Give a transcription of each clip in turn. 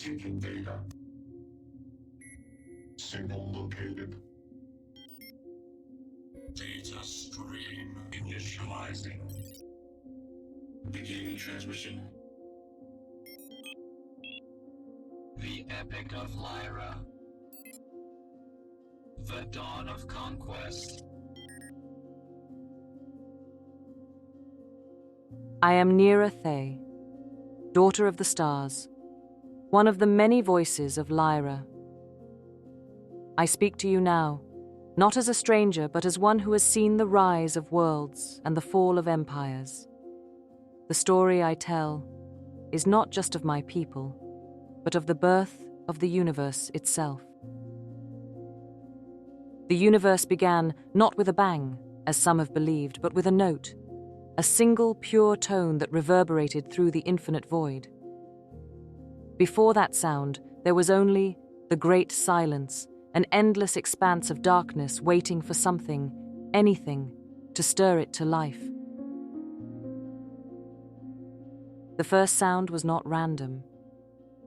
Taking data. Signal located. Data stream initializing. Beginning transmission. The Epic of Lyra. The Dawn of Conquest. I am Lyra, daughter of the stars, one of the many voices of Lyra. I speak to you now, not as a stranger, but as one who has seen the rise of worlds and the fall of empires. The story I tell is not just of my people, but of the birth of the universe itself. The universe began not with a bang, as some have believed, but with a note, a single pure tone that reverberated through the infinite void. Before that sound, there was only the great silence, an endless expanse of darkness waiting for something, anything, to stir it to life. The first sound was not random.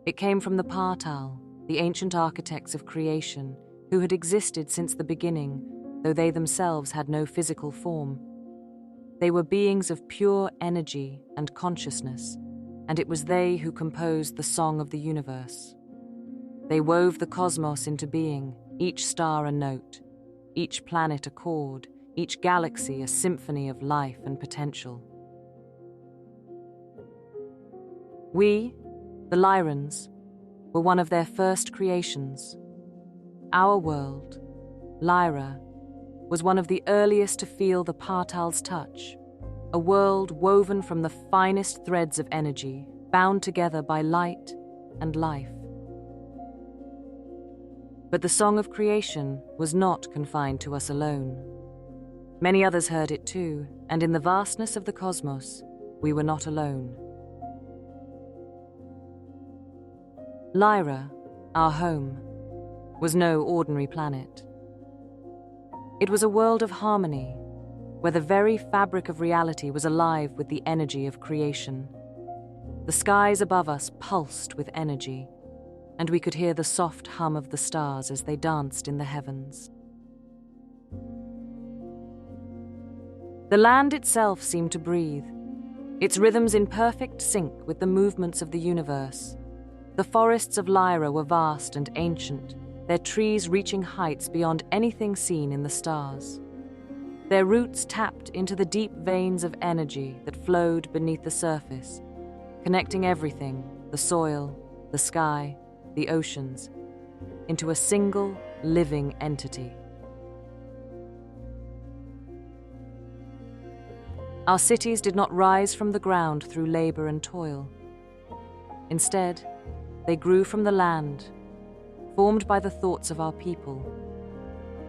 It came from the Partal, the ancient architects of creation, who had existed since the beginning, though they themselves had no physical form. They were beings of pure energy and consciousness, and it was they who composed the song of the universe. They wove the cosmos into being, each star a note, each planet a chord, each galaxy a symphony of life and potential. We, the Lyrans, were one of their first creations. Our world, Lyra, was one of the earliest to feel the Partal's touch, a world woven from the finest threads of energy, bound together by light and life. But the song of creation was not confined to us alone. Many others heard it too, and in the vastness of the cosmos, we were not alone. Lyra, our home, was no ordinary planet. It was a world of harmony, where the very fabric of reality was alive with the energy of creation. The skies above us pulsed with energy, and we could hear the soft hum of the stars as they danced in the heavens. The land itself seemed to breathe, its rhythms in perfect sync with the movements of the universe. The forests of Lyra were vast and ancient, their trees reaching heights beyond anything seen in the stars. Their roots tapped into the deep veins of energy that flowed beneath the surface, connecting everything, the soil, the sky, the oceans, into a single living entity. Our cities did not rise from the ground through labor and toil. Instead, they grew from the land, formed by the thoughts of our people,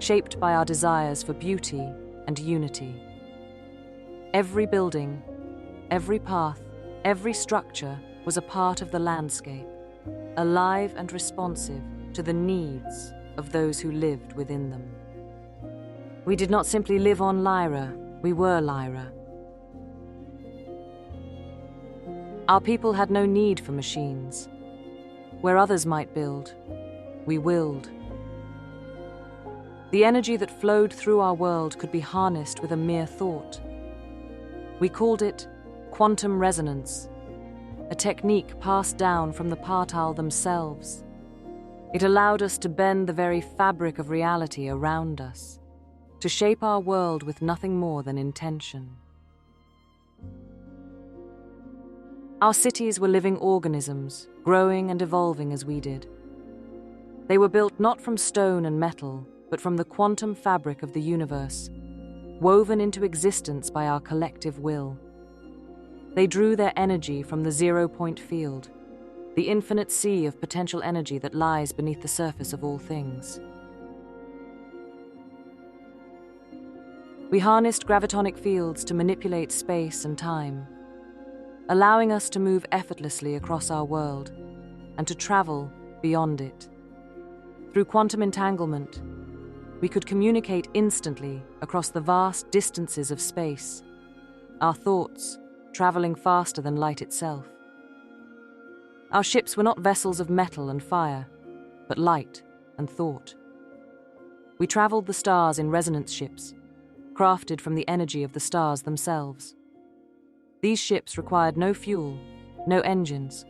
shaped by our desires for beauty and unity. Every building, every path, every structure was a part of the landscape, alive and responsive to the needs of those who lived within them. We did not simply live on Lyra, we were Lyra. Our people had no need for machines. Where others might build, we willed. The energy that flowed through our world could be harnessed with a mere thought. We called it quantum resonance, a technique passed down from the Partal themselves. It allowed us to bend the very fabric of reality around us, to shape our world with nothing more than intention. Our cities were living organisms, growing and evolving as we did. They were built not from stone and metal, but from the quantum fabric of the universe, woven into existence by our collective will. They drew their energy from the zero-point field, the infinite sea of potential energy that lies beneath the surface of all things. We harnessed gravitonic fields to manipulate space and time, allowing us to move effortlessly across our world and to travel beyond it. Through quantum entanglement, we could communicate instantly across the vast distances of space, our thoughts traveling faster than light itself. Our ships were not vessels of metal and fire, but light and thought. We traveled the stars in resonance ships, crafted from the energy of the stars themselves. These ships required no fuel, no engines,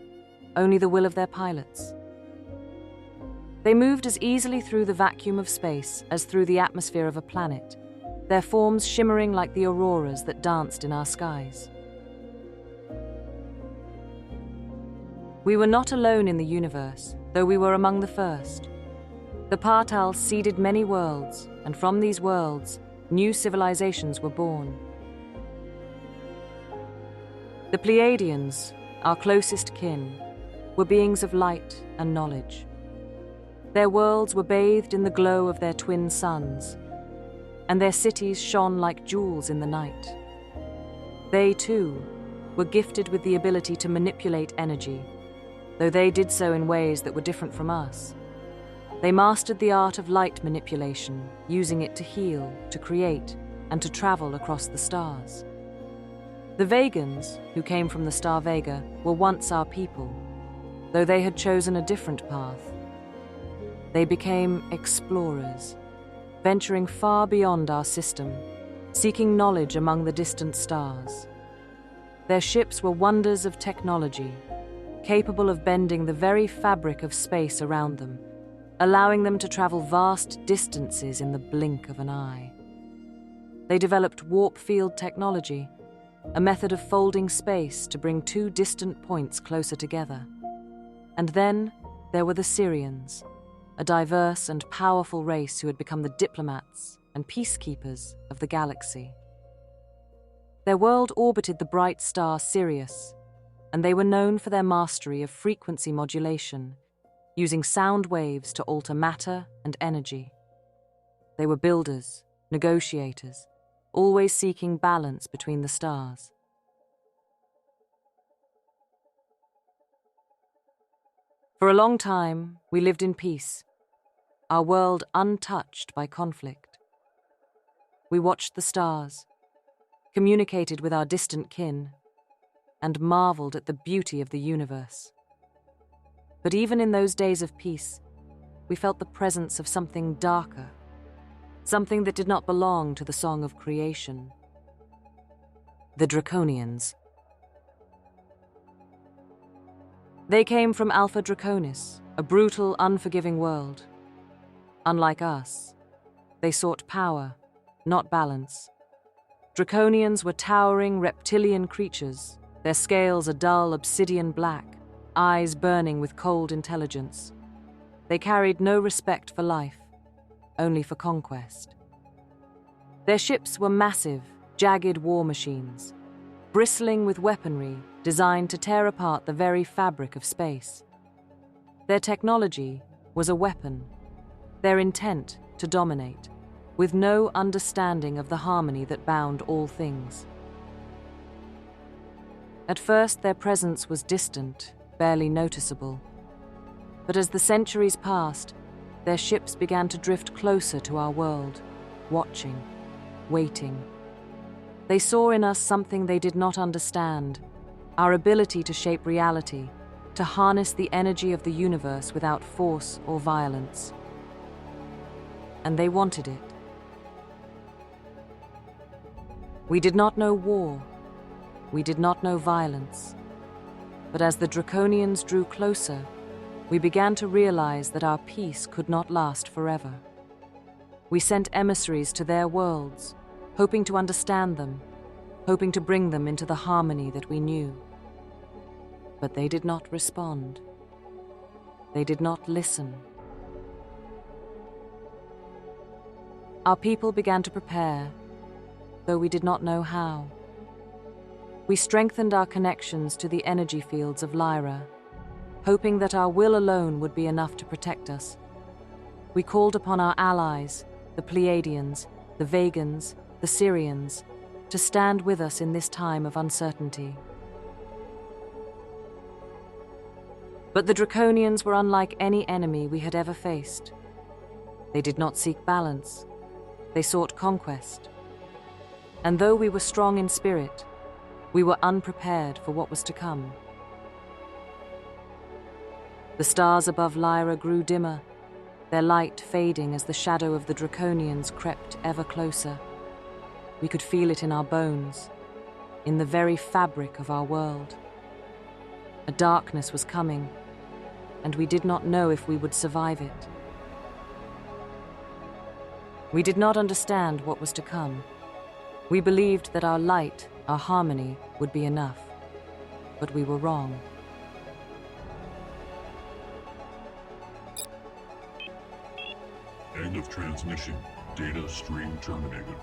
only the will of their pilots. They moved as easily through the vacuum of space as through the atmosphere of a planet, their forms shimmering like the auroras that danced in our skies. We were not alone in the universe, though we were among the first. The Partals seeded many worlds, and from these worlds, new civilizations were born. The Pleiadians, our closest kin, were beings of light and knowledge. Their worlds were bathed in the glow of their twin suns, and their cities shone like jewels in the night. They, too, were gifted with the ability to manipulate energy, though they did so in ways that were different from us. They mastered the art of light manipulation, using it to heal, to create, and to travel across the stars. The Vegans, who came from the star Vega, were once our people, though they had chosen a different path. They became explorers, venturing far beyond our system, seeking knowledge among the distant stars. Their ships were wonders of technology, capable of bending the very fabric of space around them, allowing them to travel vast distances in the blink of an eye. They developed warp field technology, a method of folding space to bring two distant points closer together. And then there were the Sirians, a diverse and powerful race who had become the diplomats and peacekeepers of the galaxy. Their world orbited the bright star Sirius, and they were known for their mastery of frequency modulation, using sound waves to alter matter and energy. They were builders, negotiators, always seeking balance between the stars. For a long time, we lived in peace, our world untouched by conflict. We watched the stars, communicated with our distant kin, and marveled at the beauty of the universe. But even in those days of peace, we felt the presence of something darker, something that did not belong to the song of creation. The Draconians. They came from Alpha Draconis, a brutal, unforgiving world. Unlike us, they sought power, not balance. Draconians were towering reptilian creatures, their scales a dull obsidian black, eyes burning with cold intelligence. They carried no respect for life, only for conquest. Their ships were massive, jagged war machines, bristling with weaponry designed to tear apart the very fabric of space. Their technology was a weapon, their intent to dominate, with no understanding of the harmony that bound all things. At first, their presence was distant, barely noticeable. But as the centuries passed, their ships began to drift closer to our world, watching, waiting. They saw in us something they did not understand, our ability to shape reality, to harness the energy of the universe without force or violence. And they wanted it. We did not know war. We did not know violence. But as the Draconians drew closer, we began to realize that our peace could not last forever. We sent emissaries to their worlds, hoping to understand them, hoping to bring them into the harmony that we knew. But they did not respond. They did not listen. Our people began to prepare, though we did not know how. We strengthened our connections to the energy fields of Lyra, hoping that our will alone would be enough to protect us. We called upon our allies, the Pleiadians, the Vegans, the Sirians, to stand with us in this time of uncertainty. But the Draconians were unlike any enemy we had ever faced. They did not seek balance. They sought conquest. And though we were strong in spirit, we were unprepared for what was to come. The stars above Lyra grew dimmer, their light fading as the shadow of the Draconians crept ever closer. We could feel it in our bones, in the very fabric of our world. A darkness was coming, and we did not know if we would survive it. We did not understand what was to come. We believed that our light, our harmony, would be enough. But we were wrong. End of transmission. Data stream terminated.